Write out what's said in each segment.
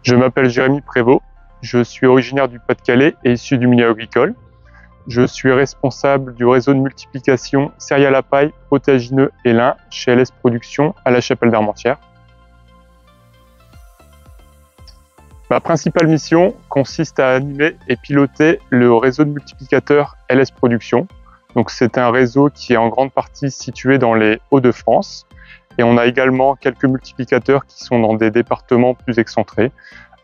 Je m'appelle Jérémy Prévost, je suis originaire du Pas-de-Calais et issu du milieu agricole. Je suis responsable du réseau de multiplication céréales à paille, protéagineux et lin chez LS Production à La Chapelle d'Armentières. Ma principale mission consiste à animer et piloter le réseau de multiplicateurs LS Production. Donc c'est un réseau qui est en grande partie situé dans les Hauts-de-France. Et on a également quelques multiplicateurs qui sont dans des départements plus excentrés,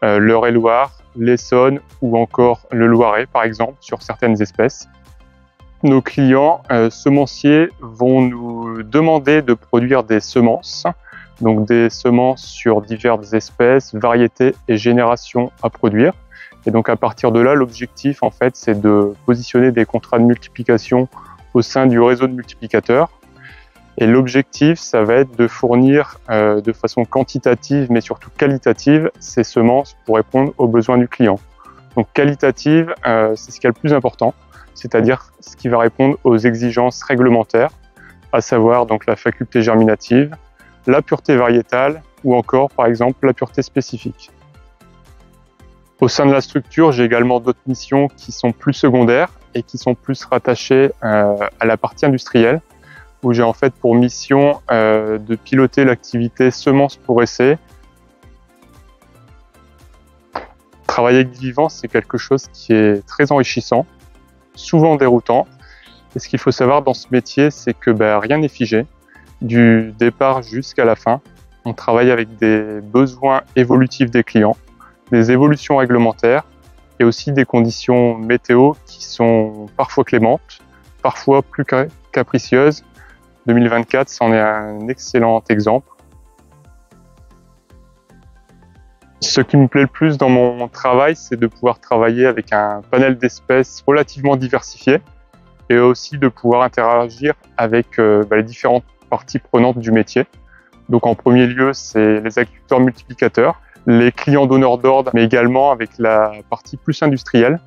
l'Eure-et-Loir, l'Essonne ou encore le Loiret par exemple sur certaines espèces. Nos clients semenciers vont nous demander de produire des semences, donc des semences sur diverses espèces, variétés et générations à produire. Et donc à partir de là, l'objectif en fait c'est de positionner des contrats de multiplication au sein du réseau de multiplicateurs. Et l'objectif, ça va être de fournir de façon quantitative, mais surtout qualitative, ces semences pour répondre aux besoins du client. Donc qualitative, c'est ce qui est le plus important, c'est-à-dire ce qui va répondre aux exigences réglementaires, à savoir donc la faculté germinative, la pureté variétale ou encore, par exemple, la pureté spécifique. Au sein de la structure, j'ai également d'autres missions qui sont plus secondaires et qui sont plus rattachées à la partie industrielle, où j'ai en fait pour mission de piloter l'activité semences pour essai. Travailler avec du vivant, c'est quelque chose qui est très enrichissant, souvent déroutant. Et ce qu'il faut savoir dans ce métier, c'est que rien n'est figé, du départ jusqu'à la fin. On travaille avec des besoins évolutifs des clients, des évolutions réglementaires et aussi des conditions météo qui sont parfois clémentes, parfois plus capricieuses. 2024, c'en est un excellent exemple. Ce qui me plaît le plus dans mon travail, c'est de pouvoir travailler avec un panel d'espèces relativement diversifié et aussi de pouvoir interagir avec les différentes parties prenantes du métier. Donc en premier lieu, c'est les agriculteurs multiplicateurs, les clients donneurs d'ordre, mais également avec la partie plus industrielle,